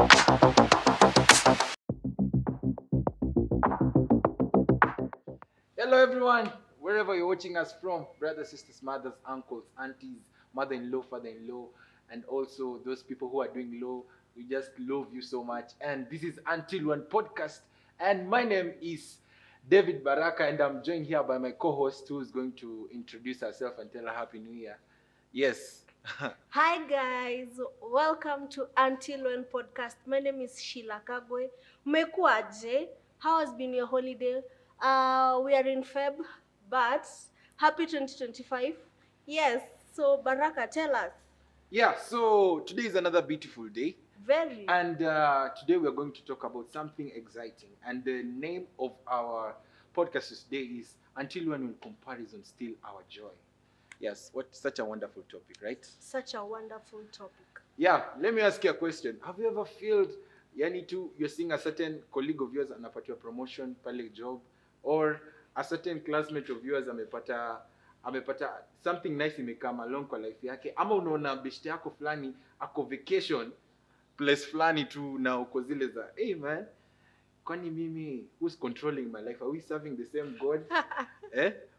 Hello, everyone, wherever you're watching us from, brothers, sisters, mothers, uncles, aunties, mother in law, father in law, and also those people who are doing law. We just love you so much. And this is Until One podcast. And my name is David Baraka, and I'm joined here by my co host who is going to introduce herself and tell her Happy New Year. Yes. Hi guys, welcome to Until When podcast. My name is Sheila Kagwe. Mmekuaje? How has been your holiday? We are in Feb, but happy 2025. Yes, so Baraka, tell us. Yeah, so today is another beautiful day. Very. And today we are going to talk about something exciting. And the name of our podcast today is Until When Will Comparison Steal Our Joy? Yes, what such a wonderful topic, right? Such a wonderful topic. Yeah, let me ask you a question. Have you ever felt you're seeing a certain colleague of yours anapatiwa promotion pale job, or a certain classmate of yours amepata something nice imekama along kwa life yake, ama unaona beshte yako fulani ako vacation place fulani tu na uko zile za hey man, kwani mimi who's controlling my life, are we serving the same god?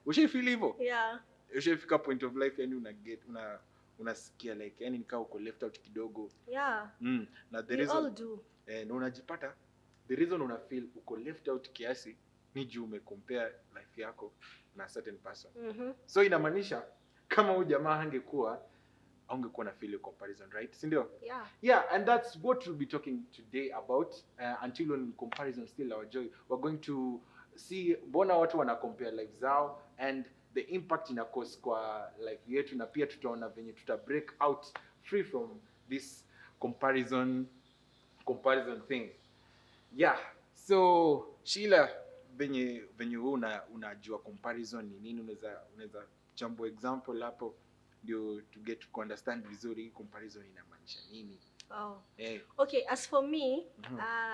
Ushaifeel hivyo? Yeah. Ushaifika point of life yani unasikia like yani nikaa uko left out kidogo. Yeah. Na the We reason all do. na unajipata the reason una feel uko left out kiasi ni juu umecompare life yako na certain person. So inamaanisha kama huyu jamaa hangekuwa na feel comparison, right? Si ndio? Yeah, and that's what we'll be talking today about. Until When Comparison Steal Our Joy, we're going to see mbona watu wana compare life zao and the impact ina cause kwa life yetu, na pia tutaona venye tuta break out free from this comparison thing. Yeah, so Sheila, venye wewe unajua comparison ni nini, unaweza chambo example hapo ndio to get to understand vizuri comparison inamaanisha nini? Okay, as for me,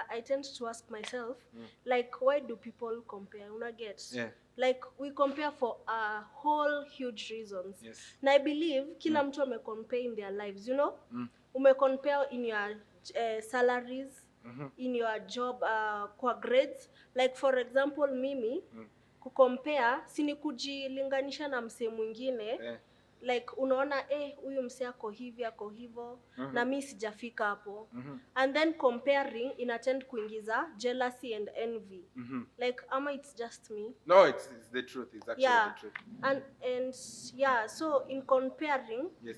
I tend to ask myself, like, why do people compare? Una get? Yeah. Like, we compare for a whole huge reasons. Yes. Na I believe kila mtu amecompare in their lives, you know? Umecompare in your salaries, in your job, kwa grades. Like, for example, mimi, kucompare, sini kujilinganisha na msee mwingine, like unaona huyu msee ako hivi ako hivyo, na mimi sijafika hapo. And then comparing inatend kuingiza jealousy and envy. Like ama it's just me? No, it's the truth. It's actually the truth. And yeah, so in comparing, yes,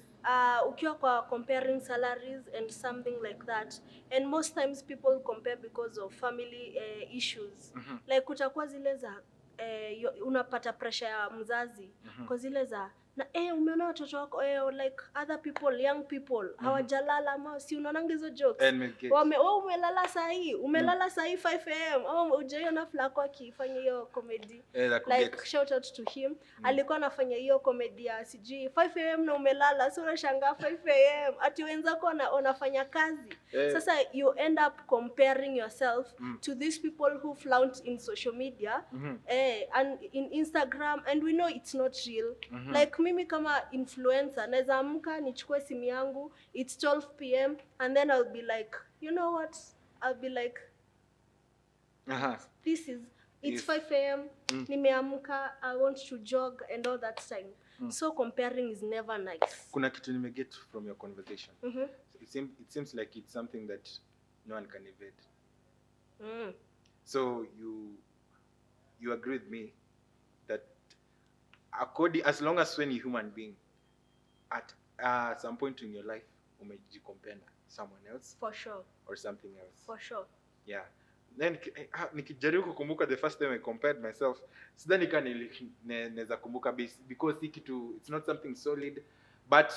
ukiwa kwa comparing salaries and something like that, and most times people compare because of family issues. Like kutakuwa zile za unapata pressure ya mzazi kwa zile za na umeona watoto wako like other people, young people hawajalala, ama si unaona hizo jokes umelala saa hii 5 am, ujaiona Flako akifanya hiyo comedy, like shout out to him. Alikuwa anafanya hiyo comedy ya sijui 5 am na umelala, so unashangaa 5 am ati wenzako wanafanya kazi. Sasa you end up comparing yourself to these people who flaunt in social media and in Instagram, and we know it's not real. Like mimi kama influencer naweza amka nichukue simu yangu, it's 12 pm and then I'll be like, you know what, I'll be like it's 5 am, nimeamka, I want to jog and all that time. So comparing is never nice. Kuna kitu nimeget from your conversation. It seems like it's something that no one can evade. So you agree with me that as long as when you're a human being, at some point in your life, umejicompare na someone else. For sure. Or something else. For sure. Yeah. Then nikijaribu kukumbuka the first time I compared myself, sidhani kama naweza kumbuka because it's not something solid, but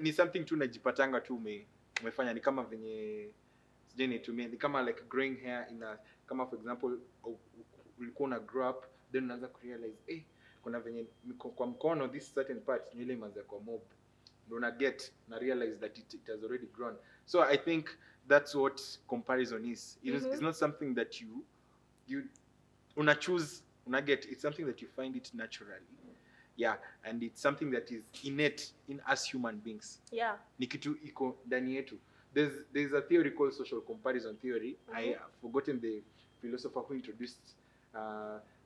ni something tu unajipatanga tu umefanya, ni kama venye sijui nitumie, ni kama like growing hair kama for example ulikuwa una grow up, then unaanza kurealize kuna venye kwa mkono this certain part nywele imeanza kwa mob, ndio una get na realize that it has already grown. So I think that's what comparison is. It's not something that you una choose, una get, it's something that you find it naturally. Yeah, and it's something that is innate in us human beings. Yeah. Ni kitu iko ndani yetu. there's a theory called social comparison theory. I have forgotten the philosopher who introduced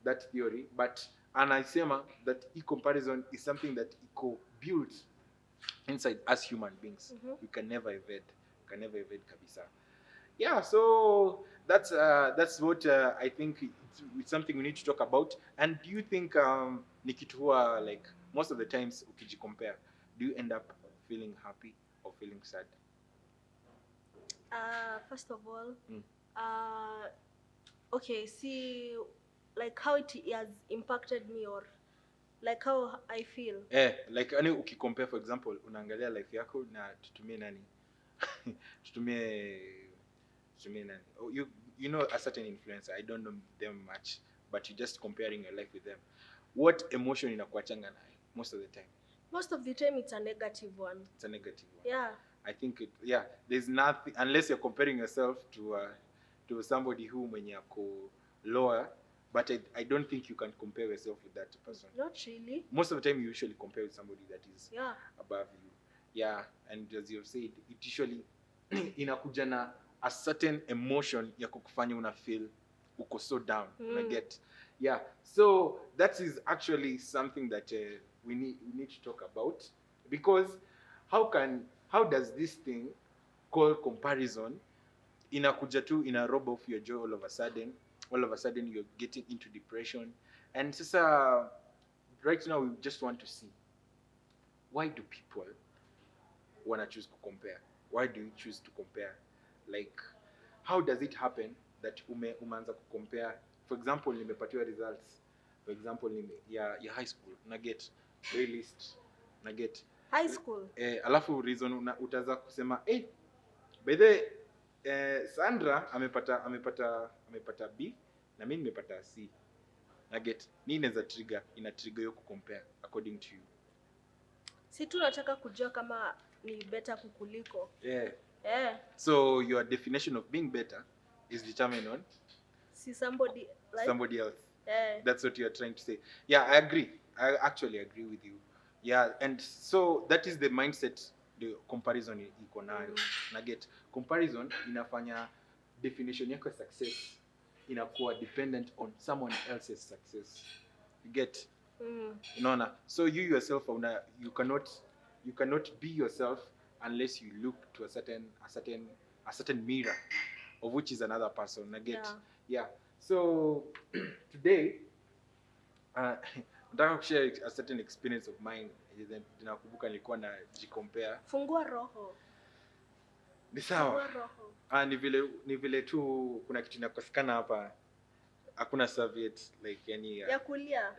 that theory, but anaisema that e-comparison is something that iko built inside us human beings. We can never evade kabisa. Yeah, so that's what I think it's something we need to talk about. And do you think ni kitu huwa, like, most of the times ukijicompare, do you end up feeling happy or feeling sad? First of all, okay, see, like how it has impacted me, or like how I feel. Like ani ukicompare, for example, unaangalia life yako na tutumie nani tutumie nani, oh, you know a certain influencer, I don't know them much, but you're just comparing your life with them. What emotion inakuachanga nayo most of the time? Most of the time it's a negative one. It's a negative one. Yeah. I think there's nothing, unless you're comparing yourself to somebody who mwenye ako lower, but I don't think you can compare yourself with that person. Not really. Most of the time you usually compare with somebody that is above you. Yeah, and as you've said, it usually inakuja na a certain emotion ya kukufanya una feel uko so down. Una get. Yeah, so that is actually something that we need to talk about, because how does this thing called comparison inakuja tu ina rob off your joy all of a sudden you're getting into depression. And sasa right now we just want to see, why do people wanna choose to compare? Why do you choose to compare? Like, how does it happen that umeanza kucompare? For example, nimepatiwa results, for example, ya high school, na get playlist, na get high school, alafu reason utaanza kusema by the Sandra amepata B na mimi nimepata C, na get nini inaweza ina trigger yo kucompare according to you? Si tu nataka kujua kama ni better kukuliko. So your definition of being better is determined on somebody else. That's what you are trying to say. Yeah, I agree. I actually agree with you. Yeah, and so that is the mindset the comparison iko nayo. Na get comparison inafanya definition yako success inakuwa dependent on someone else's success. You get? Unaona? So you yourself you cannot be yourself unless you look to a certain mirror, of which is another person. I get. Yeah. So today nataka kushare a certain experience of mine. Nakumbuka nilikuwa na jicompare. Fungua roho. Ni sawa. Ni vile tu kuna kitu inakosekana hapa. Hakuna serviette like any ya kulia.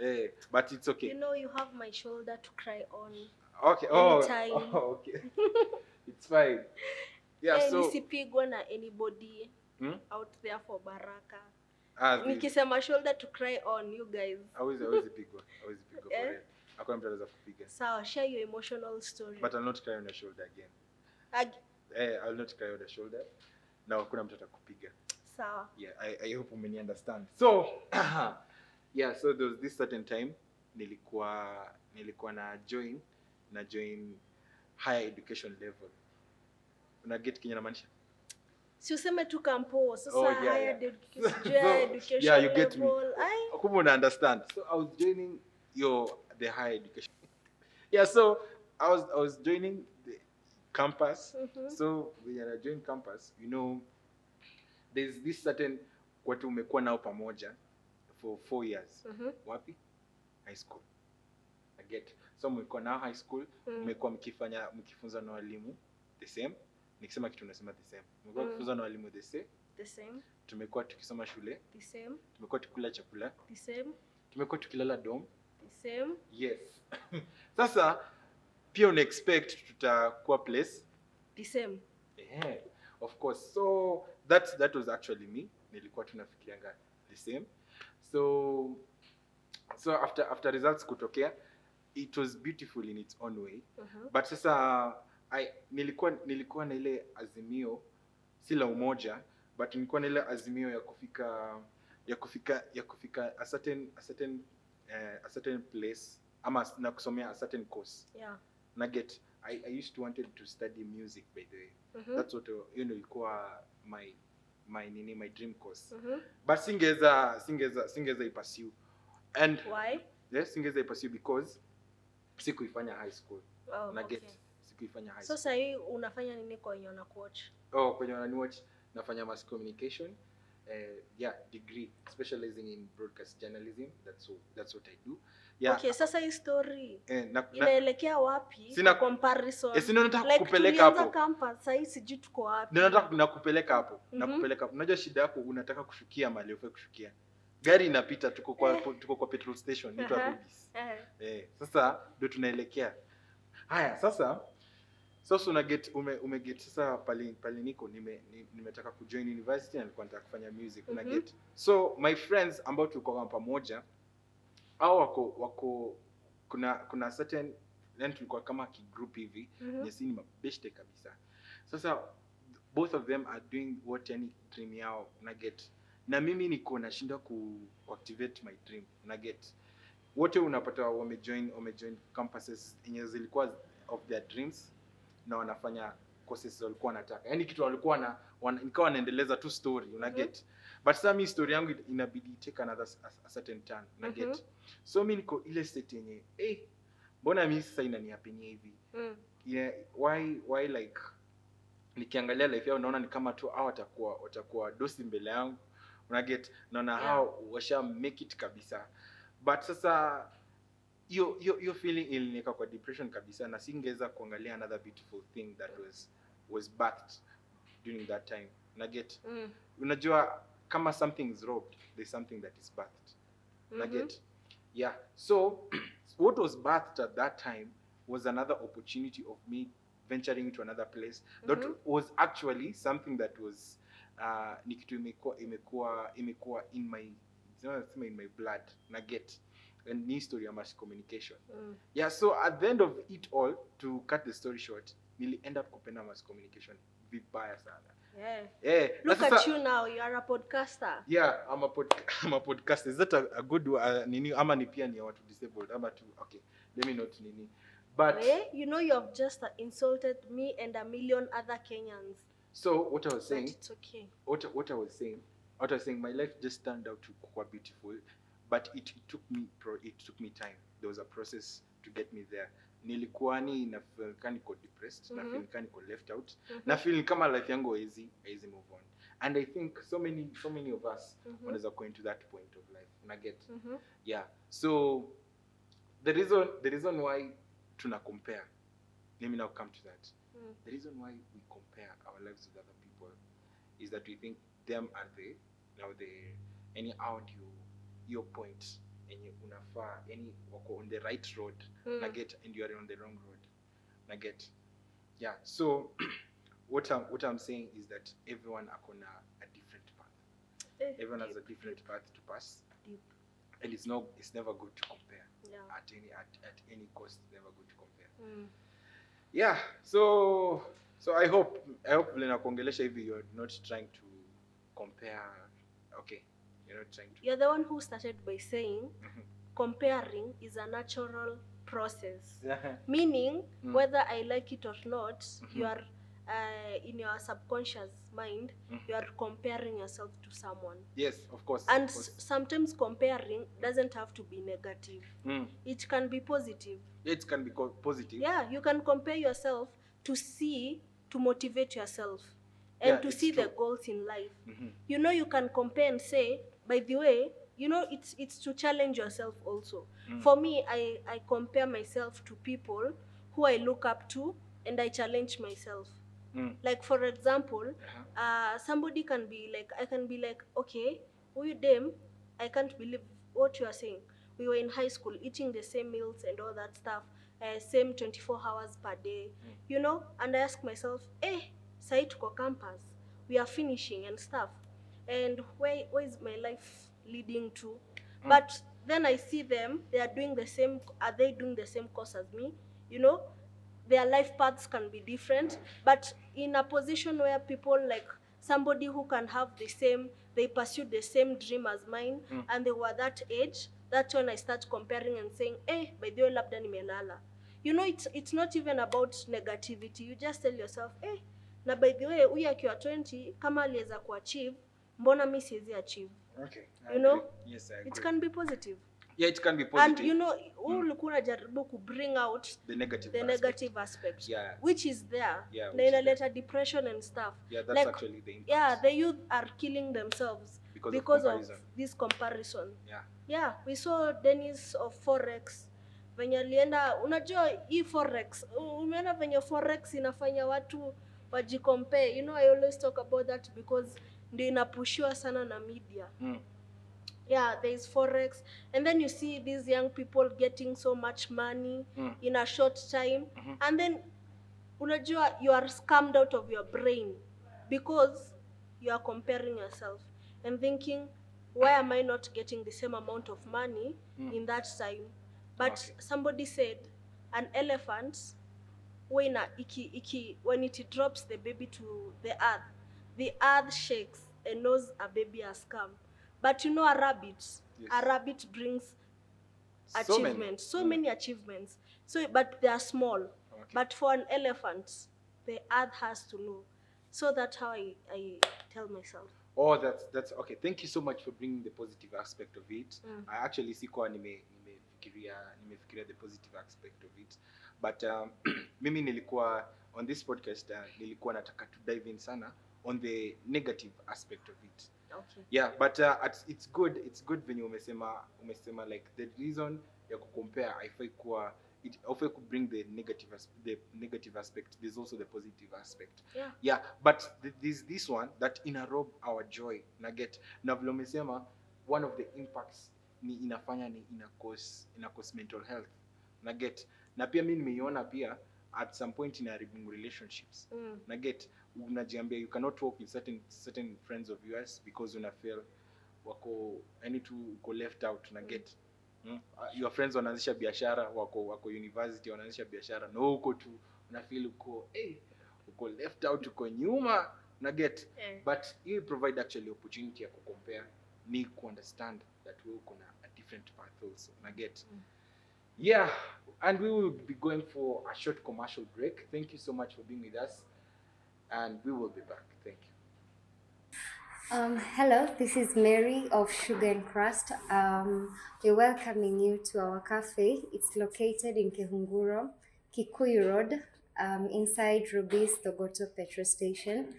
But it's okay. You know you have my shoulder to cry on. Okay. Okay. It's fine. Yeah, so nisipigwa na anybody out there for baraka. Nikisema shoulder to cry on, you guys. Hawezi pigwa for it. Hakuna mtu anaweza kupiga. Sawa, share your emotional story. But I'll not cry on your shoulder again. I'll not cry on the shoulder. Na hakuna mtu atakupiga. Sawa. Yeah, I hope you understand. So yeah, so there was this certain time nilikuwa na join higher education level. Una get Kenya maanisha? Si useme tu kampo, sasa higher education. Yeah, you get level. Me. Kumbe una understand. So I was joining the higher education. Yeah, so I was joining the campus. So when I joined campus, you know, there's this certain watu umekuwa nao pamoja for 4 years. Wapi? High school. I get. So mmekuwa nao high school, mmekuwa mkifunza na walimu the same. Nikisema kitu unasema the same. Mmekuwa mkifunza na walimu the same. Tumekuwa tukisoma shule the same. Tumekuwa tukikula chakula the same. Tumekuwa tukilala dorm the same. Yes. Sasa pia una expect tutakuwa place the same. Of course. So that was actually me. Nilikuwa tunafikirianga the same. So after results kutokea, it was beautiful in its own way. But sasa nilikuwa na ile azimio si la umoja, but nilikuwa na ile azimio ya kufika a certain place ama na kusomea a certain course. Yeah. Na get I used to wanted to study music by the way. That's what ilikuwa my dream course. But singeza ipursue. And Why? yes, singeza ipursue because sikuifanya high school. Oh, okay. Sikuifanya high So school. sasa unafanya nini kwa wenye wanakuwatch? Kwenye wananiwatch nafanya mass communication. Degree specializing in broadcast journalism. That's what I do. Yeah. Okay, sasa hii story inaelekea wapi? Sina Comparison. Sina nataka kupeleka hapo. Like campus, sasa hii sijui tuko wapi. Ndio nataka nakupeleka hapo. Nakupeleka hapo. Unajua shida yako unataka kushukia mahali ufai kushukia. Gari inapita tuko kwa petrol station inaitwa Rubis. Sasa ndio tunaelekea. Haya, sasa umeget sasa pale niko nimetaka kujoin university na nilikuwa nataka kufanya music get. So my friends ambao tulikuwa pamoja au wako kuna certain then tulikuwa kama group hivi nyesi ni mabeshte kabisa. Sasa both of them are doing what any dream yao get. Na mimi niko nashinda ku activate my dream get. Wote unapata wamejoin campuses yenye zilikuwa of their dreams na wanafanya courses walikuwa wanataka. Yaani kitu walikuwa nikawa wanaendeleza tu story get. But sasa mimi story yangu inabidi take another a certain turn get. So mimi niko ile state yenye mbona mimi sasa inaniapenia hivi? Yeah, why like nikiangalia life yao naona ni kama tu hao watakuwa dosi mbele yangu get. Naona hao washa make it kabisa. But sasa hiyo feeling iliniweka kwa depression kabisa na singeweza kuangalia another beautiful thing that was birthed during that time get. Unajua kama something is robbed, there's something that is birthed get. Yeah, so what was birthed at that time was another opportunity of me venturing to another place that was actually something that was ni kitu imekuwa in my blood get. And ni story ya mass communication. Yeah, so at the end of it all, to cut the story short, nili end up kupenda mass communication vibaya sana. Look at you now, you are a podcaster. Yeah, I'm a podcaster. Is that a good nini ama ni pia ni watu disabled ama tu okay. Let me not nini. But you know you have just insulted me and a million other Kenyans. So what I was saying, but it's okay. What I was saying, my life just turned out to be quite beautiful. But it took me time. There was a process to get me there. Nilikuwa na feel niko depressed, na feel niko left out, na feel kama life yangu haizi move on. And I think so many of us wanaweza go into that point of life. Una get? Yeah. So the reason why tuna compare. Let me now come to that. The reason why we compare our lives with other people is that we think them are any audio your point yenye unafaa yani wako on the right road get and you are on the wrong road get. Yeah, so what I'm saying is that everyone akona a different path. Everyone has a different path to pass. And it's never good to compare. At any cost. It's never good to compare. Yeah, so I hope Lena kuongelesha hivi you're not trying to compare. Okay. You're the one who started by saying comparing is a natural process. Meaning whether I like it or not, you are in your subconscious mind, you are comparing yourself to someone. Yes, of course. And of course. Sometimes comparing doesn't have to be negative. It can be positive. It can be positive. Yeah, you can compare yourself to motivate yourself and to see the goals in life. You know, you can compare and say, by the way, you know, it's to challenge yourself also. For me, I compare myself to people who I look up to and I challenge myself. Like for example, somebody can be like, I can be like, okay, you them, I can't believe what you are saying. We were in high school eating the same meals and all that stuff, same 24 hours per day, you know, and I ask myself, sai tuko campus, we are finishing and stuff, and where is my life leading to? But then I see them, are they doing the same course as me? You know, their life paths can be different, but in a position where people like somebody who can have they pursued the same dream as mine, and they were that age, that's when I start comparing and saying, by the way, labda nimelala. you know, it's not even about negativity. You just tell yourself, na by the way, huyu akiwa 20 kama aliweza kuachieve, mbona mimi siwezi achieve? Okay, you know, yes, I agree. It can be positive. Yeah, it can be positive. And you know, ulikuwa unajaribu ku bring out the negative aspect, yeah, which is there, yeah, na inaleta depression and stuff. Yeah, that's like, actually the impact. Yeah, the youth are killing themselves because of this comparison. Yeah, we saw Dennis of Forex venye alienda, unajua hii Forex, umeona venye Forex inafanya watu wajicompare. You know, I always talk about that because ndio inapushiwa sana na media. Yeah, there is Forex, and then you see these young people getting so much money in a short time, and then unajua you are scammed out of your brain because you are comparing yourself and thinking, why am I not getting the same amount of money in that time? But somebody said an elephant, when it drops the baby to the earth shakes and knows a baby has come. But you know, a rabbit brings achievements, so many achievements. So, but they are small. Okay. But for an elephant, the earth has to know. So that's how I tell myself. Oh, that's okay. Thank you so much for bringing the positive aspect of it. I actually sikuwa nimefikiria the positive aspect of it. But mimi nilikuwa on this podcast nilikuwa nataka to dive in sana on the negative aspect of it. Okay. Yeah, but it's good when you umesema like the reason ya kucompare haifai kuwa it often could bring the negative aspect. There's also the positive aspect. Yeah, but this one that inarob our joy. Na get na vile umesema one of the impacts ni inafanya ni ina cause mental health. Na get na pia mimi nimeiona pia at some point in our relationships. Na get unajiambia you cannot work with certain friends of yours because una feel wako uko left out. Na get your friends wanaanzisha biashara, wako university wanaanzisha biashara, na uko tu una feel uko left out, uko nyuma. Na get but you provide actually opportunity ya compare, ni ku understand that we uko na a different path also. Na get yeah, and we will be going for a short commercial break. Thank you so much for being with us, and we will be back. Thank you. Hello, this is Mary of Sugar and Crust. We're welcoming you to our cafe. It's located in Kihunguro, Kikuyu Road, inside Rubis Thogoto petrol station.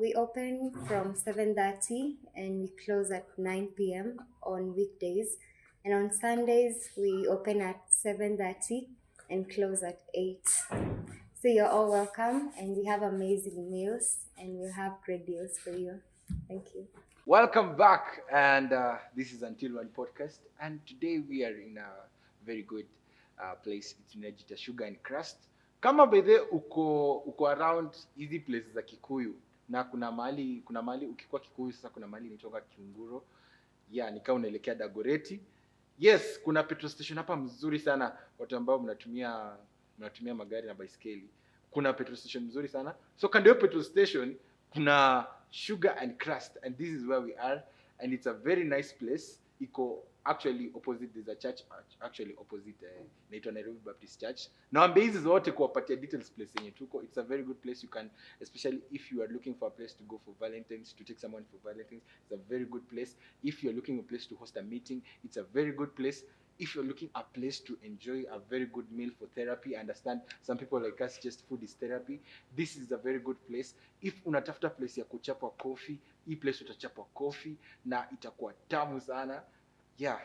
We open from 7:30 and we close at 9 p.m. on weekdays. And on Sundays, we open at 7:30 and close at 8. So you're all welcome, and we have amazing meals and we'll have great deals for you. Thank you. Welcome back, and this is Until One Podcast, and today we are in a very good place. It's Nejita Sugar and Crust. Kama bedhe uko around hizi places za Kikuyu, na kuna mahali ukikuwa Kikuyu sasa kuna mahali inatoka Kiunguro. Yeah, nikao unaelekea Dagoreti. Yes, kuna petrol station hapa mzuri sana watu ambao mnatumia magari na baiskeli. Kuna petrol station mzuri sana. So kando ya petrol station kuna Sugar and Crust, and this is where we are, and it's a very nice place. Iko actually opposite, there's a church actually opposite naitwa Nairobi Baptist Church. Naambia hizi zote kuwapatia details place yenye tuko. It's a very good place. You can, especially if you are looking for a place to go for Valentine's, to take someone for Valentine's, it's a very good place. If you're looking for a place to host a meeting, it's a very good place. If you're looking a place to enjoy a very good meal for therapy, understand some people like us just food is therapy, this is a very good place. If unatafuta place ya kuchapwa coffee, hii place utachapwa coffee na itakuwa tamu sana. Yeah,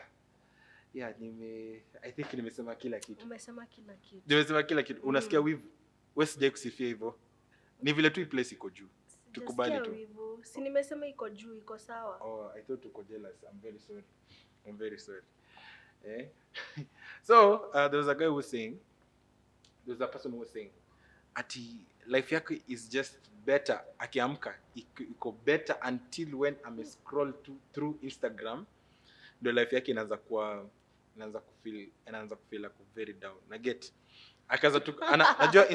I think nimesema kila kitu. Umesema kila kitu. Nimesema kila kitu. Unasikia wivu? Wewe sije kusifia hivyo. Ni vile tu hii place iko juu. Tukubali tu. Si nimesema iko juu, iko sawa. Oh, I thought uko jealous. I'm very sorry. So there was a person who was saying ati life yake is just better akiamka iko better until when scroll through Instagram, ndio life yake inaanza kufeel like very down. Na get akaza tu najua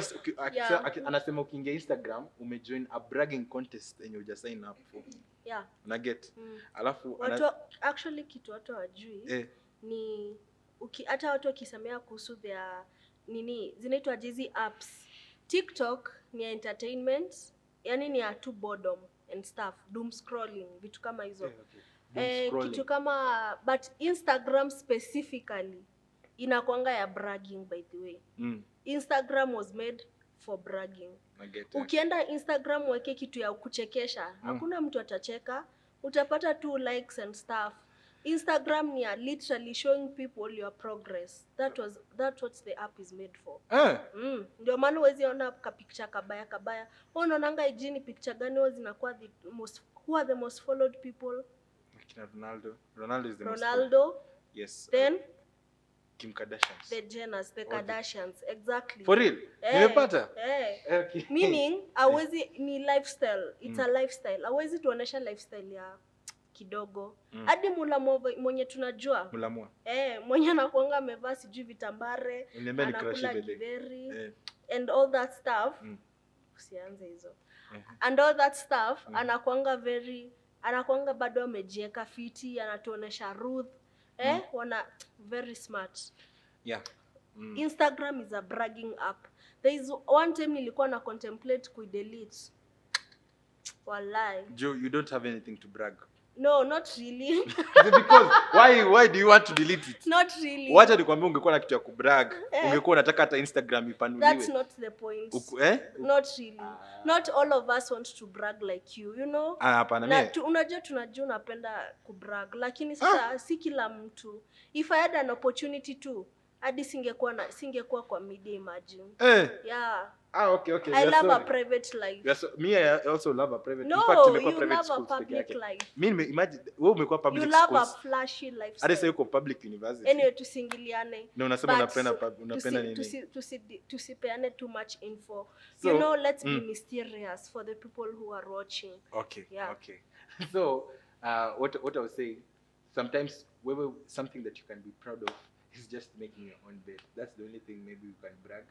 anasema ukiingia Instagram umejoin a bragging contest yenye uja sign up for. Yeah. Na get alafu actually kitu watu hawajui ni hata watu wakisemea kuhusu their nini zinaitwa hizi apps. TikTok ni ya entertainment, yani ni ya tu boredom and stuff, doom scrolling, vitu kama hizo. Okay. Kitu kama but Instagram specifically inakuanga ya bragging, by the way. Instagram was made for bragging. Ukienda Instagram weke kitu ya kuchekesha, hakuna mtu atacheka, utapata tu likes and stuff. Instagram ni literally showing people your progress. That's what the app is made for. Ndio maana huwezi ona picture kabaya. Unaonanga IG ni picture gani huwa zinakuwa who are the most followed people? Ronaldo is the most followed. Yes. Then Kim Kardashian. The Jenners, the Kardashians, exactly. For real? Nimepata? Okay. Meaning, awezi ni lifestyle. It's a lifestyle. Awezi tuonesha lifestyle ya kidogo. Hadi mwenye tunajua. Mulamua. Mwenye anakuanga amevaa sijui vitambare, anakula githeri, and all that stuff. Usianze hizo. And all that stuff, anakuanga bado amejieka fiti, anatuonesha Ruth. Wana very smart. Yeah. Instagram is a bragging app. There is one time nilikuwa na contemplate delete. Wallahi. Joe, you don't have anything to brag. No, not really. Because why do you want to delete it? Not really. Wacha nikwambie ungekuwa na kitu ya kubrag. Ungekuwa unataka hata Instagram ipanuliwe. That's not the point. Not really. Not all of us want to brag like you know? Hapana mimi. Unajua unapenda kubrag, lakini sasa si kila mtu. If I had an opportunity to, hadi singekuwa kwa media, imagine. Yeah. Okay. I love a private life. Me, I also love a private. No, in fact, you love a public life. Mimi imagine wewe umekuwa public schools. You love a flashy lifestyle. Hadi sasa uko public university. Anyway, tusingiliane. Na unasema unapenda nini? Tusipeane too much info. So, you know, let's be mysterious for the people who are watching. Okay. Yeah. Okay. So, what I was saying, sometimes something that you can be proud of is just making your own bed. That's the only thing maybe you can brag.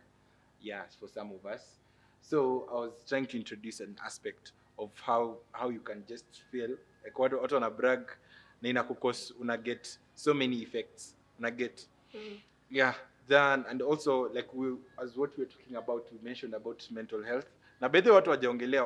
Yeah, for some of us. So I was trying to introduce an aspect of how you can just feel like what on a brag na inakukos una get so many effects. Una get yeah, then and also like as what we were talking about, we mentioned about mental health. Na bedhe watu wajaongelea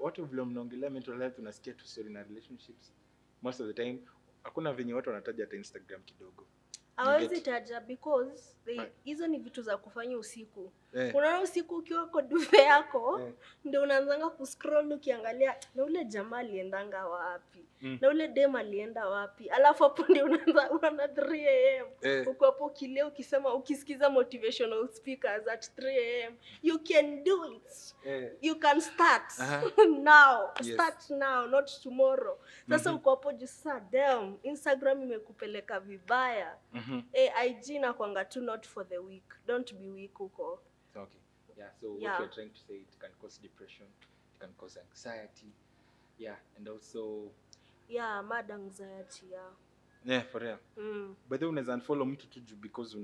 watu vile mnaongelea mental health, unasikia tu story na relationships. Most of the time hakuna venye watu wanataja hata Instagram kidogo. Hawezi taja because hizo ni vitu za kufanya usiku. Unaona usiku ukiwa kwa duve yako, ndio unaanzanga kuscroll ukiangalia na ule jamaa aliendanga wapi. Na ule dem alienda wapi. Alafu hapo ndio unaanza 3 am. Uko hapo ukileo ukisikiza motivational speakers at 3 am. You can do it. You can start now. Yes. Start now, not tomorrow. Sasa uko hapo just damn, Instagram imekupeleka vibaya. IG na kwanga too not for the weak. Don't be weak huko. Okay. Yeah, so what you're trying to say, it can cause depression, it can cause anxiety. Yeah, and also mad anxiety, yeah, for real. But then unaweza unfollow mtu tu because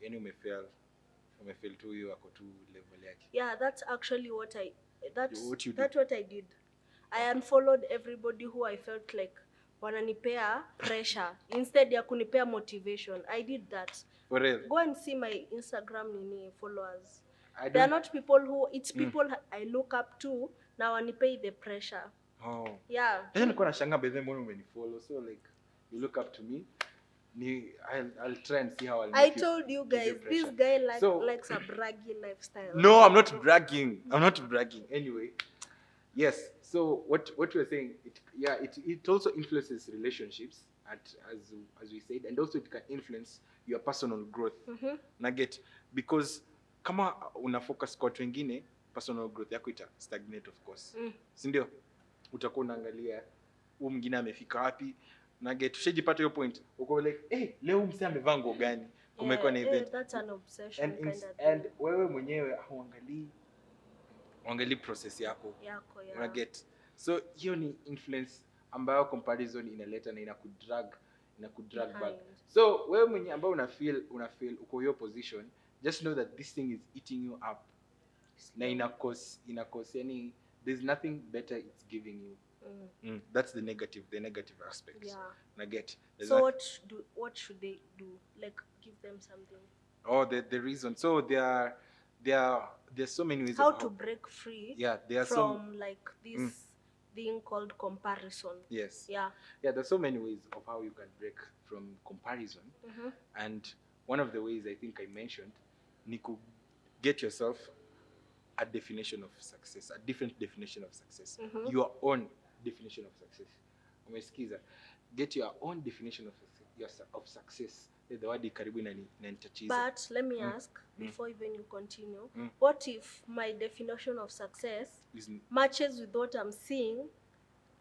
yani umefeel tu hiyo ako tu level yake. Yeah, that's actually what I did. I unfollowed everybody who I felt like wananipea pressure instead ya kunipea motivation. I did that. For real. Go and see my Instagram followers. They are not people who, it's people I look up to na wanipei the pressure. Oh. Yeah. Nilikuwa nashangaa bedhe mbona umenifollow, so like you look up to me. I'll try and see how I'll make I told you guys, this guy likes a braggy lifestyle. No, I'm not bragging. Anyway, yes. So what we're saying, it also influences relationships, as we said, and also it can influence your personal growth. Nugget, because kama una focus kwa watu wengine, personal growth yako ita stagnate, of course. Si ndio? Utakuwa unaangalia huyu mwingine amefika wapi. Nugget, ushajipata hiyo point. Uko like, leo msee amevaa nguo gani? Kumekuwa na event. That's an obsession and wewe mwenyewe uangalie process yako. Nugget. So hiyo ni influence ambayo comparison inaleta na inakudrag back. So wewe mwenye ambao una feel uko hiyo position, just know that this thing is eating you up. Na ina cause yani there's nothing better it's giving you. That's the negative aspects. Yeah. Nugget. So what should they do? Like give them something. Oh, the reason. So there's so many ways How of to break free yeah, there are from like this Mm. thing called comparison. yes. Yeah. Yeah, there's so many ways of how you can break from comparison. Mm-hmm. And one of the ways I think I mentioned, Niku, get yourself a definition of success, a different definition of success, Mhm. your own definition of success. Umesikiza? Get your own definition of success. The word karibu inanitatiza. But let me Mm. ask before even you continue, Mm. what if my definition of success matches with what I'm seeing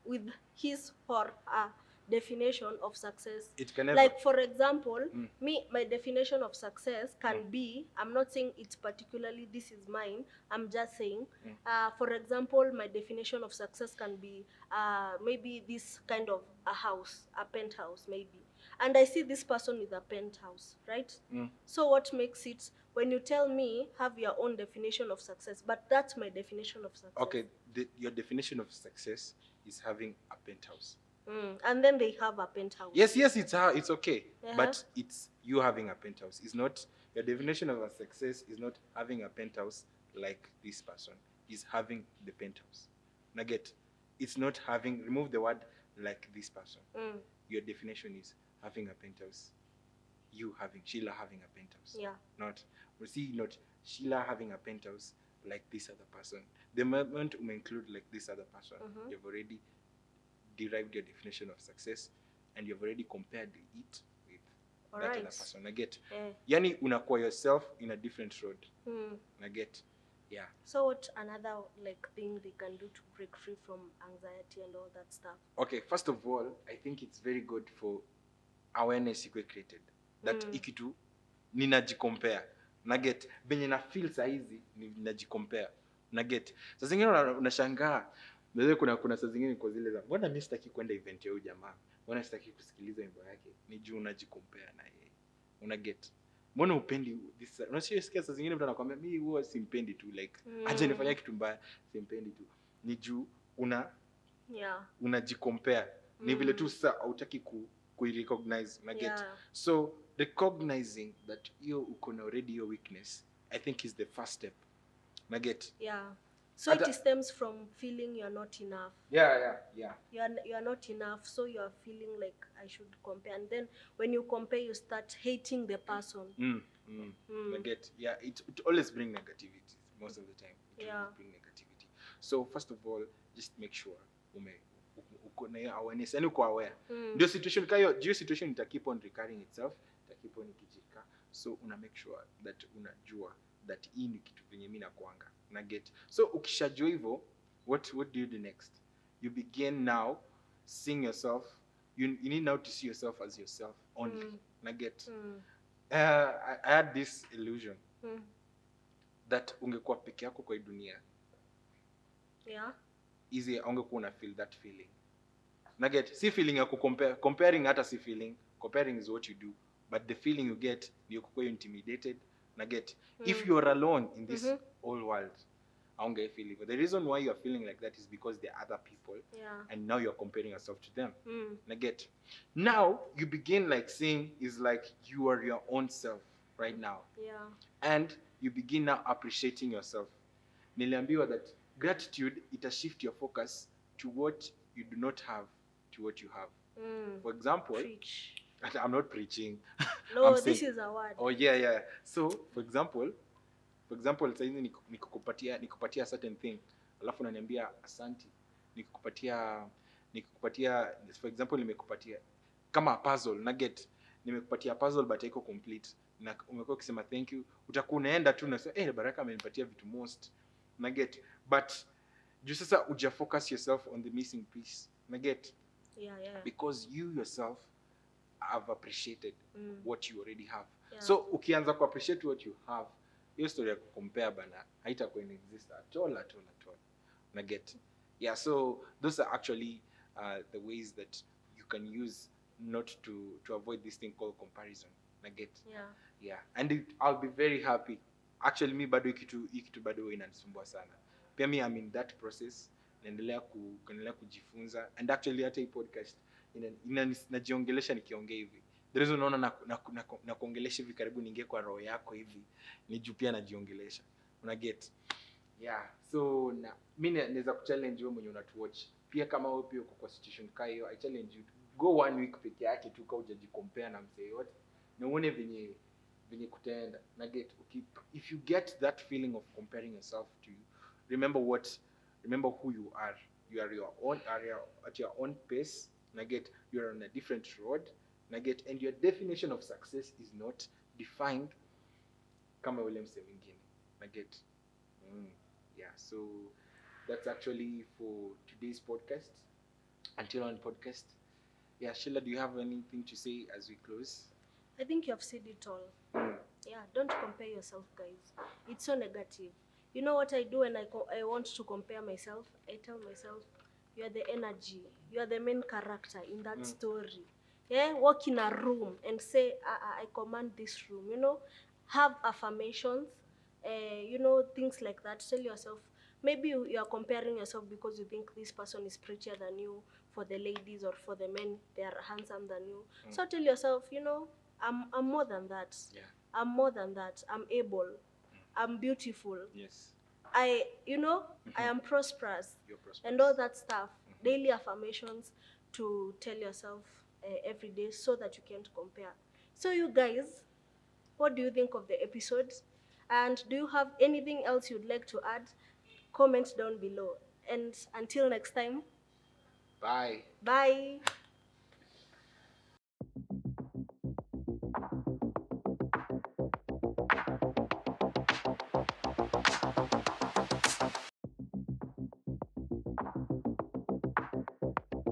with his or her definition of success? It can never. Like for example, Mm. my definition of success can be, I'm not saying it's particularly this is mine, I'm just saying, for example, my definition of success can be maybe this kind of a house, a penthouse maybe. And I see this person with a penthouse, right? Mm. So what makes it, when you tell me have your own definition of success, but that's my definition of success. Okay, your definition of success is having a penthouse. And then they have a penthouse. Yes, it's okay, Uh-huh. but it's you having a penthouse. It's not your definition of a success is not having a penthouse like this person. Is having the penthouse. Nugget, it's not having. Remove the word like this person. Your definition is having a penthouse. You having Sheila having a penthouse. Yeah. Not Sheila having a penthouse like this other person. The moment we include like this other person, you've already derived your definition of success and you've already compared it with that other person. I get. Yani unakuwa yourself in a different road. I get. Yeah. So what another like thing they can do to break free from anxiety and all that stuff? Okay, first of all, I think it's very good for awareness you created. That ikitu ninajicompare. Naget benye na feel saa hizi ninajicompare. Naget. Saa zingine unashangaa. Ndio kuna saa zingine kwa zile za mbona mimi sitaki kwenda event ya huyu jamaa. Mbona sitaki kusikiliza wimbo yake. Ni juu unajicompare na yeye. Unaget. Mbona upendi this? Unasikia saa zingine mtu anakuambia mimi huwa simpendi tu like aje nifanya kitu mbaya simpendi tu. Ni juu unajicompare. Ni vile tu sasa hautaki recognize na get. So recognizing that you uko na already your weakness, I think is the first step. Na get. Yeah. So it stems from feeling you're not enough. Yeah. You are not enough, so you are feeling like I should compare, and then when you compare, you start hating the person. I get. Yeah, it always brings negativity most of the time. It always brings negativity. So first of all, just make sure uko na awareness, yani uko aware. Ndio situation kayo, situation ita keep on recurring itself, ita keep on ikijika. So una make sure that unajua that hii ni kitu venye mimi nakuanga. Na get. So ukishajua hivyo, what do you do next? You begin now seeing yourself. You need now to see yourself as yourself only. Na get. I had this illusion that ungekuwa peke yako kwa dunia. Yeah. Easy ungekuwa una feel that feeling. Na get. See feeling ya comparing hata si feeling. Comparing is what you do, but the feeling you get ni uko intimidated. Na get. If you are alone in this whole world, aunge feel it. The reason why you are feeling like that is because there are other people, and now you are comparing yourself to them. Na get. Now you begin like seeing is like you are your own self right now. Yeah. And you begin now appreciating yourself. Niliambiwa that gratitude ita shift your focus to what you do not have to what you have. For example, Preach. I'm not preaching. No, this is a word. Oh yeah. So for example, sasa hizi nikupatia certain thing, alafu unaniambia asante. Nikupatia for example nimekupatia kama puzzle nugget, nimekupatia puzzle but haiko complete. Na umekuwa ukisema thank you, utakuwa unaenda tu na sasa Baraka amenipatia vitu most nugget, but you sasa uja focus yourself on the missing piece nugget. Yeah. Because you yourself have appreciated what you already have. Yeah. So ukianza ku appreciate what you have, hiyo story ya compare bana haitakuwa exist at all. Na get. Yeah, so those are actually the ways that you can use not to avoid this thing called comparison. Na get. Yeah. And I'll be very happy. Actually me bado ikitu bado inanisumbua sana. Pia me I'm in that process. Naendelea kujifunza, and actually hata hii podcast najiongelesha nikiongea hivi The reason unaona na kuongelesha hivi karibu niingie kwa roho yako hivi ni juu pia najiongelesha. Una get? Yeah. So na mimi naweza kuchallenge wewe mwenye unatuwatch. Pia kama wewe pia uko kwa situation kama hiyo, I challenge you to go 1 week peke yake tu, kama hujajicompare na mzee yote. Na uone venye kutaenda. Na get, if you get that feeling of comparing yourself to you, remember who you are. You are your own area, at your own pace. Na get, you are on a different road. Na get, and your definition of success is not defined kama ule mse mwingine. Na get. Yeah, so that's actually for today's podcast. Until on podcast. Yeah, Sheila, do you have anything to say as we close? I think you have said it all. Yeah, don't compare yourself, guys. It's so negative. You know what I do when I want to compare myself? I tell myself, you are the energy. You are the main character in that story. Yeah, walk in a room and say, I command this room. You know, have affirmations. You know, things like that. Tell yourself, maybe you are comparing yourself because you think this person is prettier than you. For the ladies or for the men, they are handsome than you. So tell yourself, you know, I'm more than that. Yeah. I'm more than that. I'm able. I'm beautiful. Yes. I am prosperous. You're prosperous. And all that stuff. Daily affirmations to tell yourself every day so that you can't compare. So you guys, what do you think of the episode? And do you have anything else you'd like to add? Comment down below. And until next time. Bye. Bye.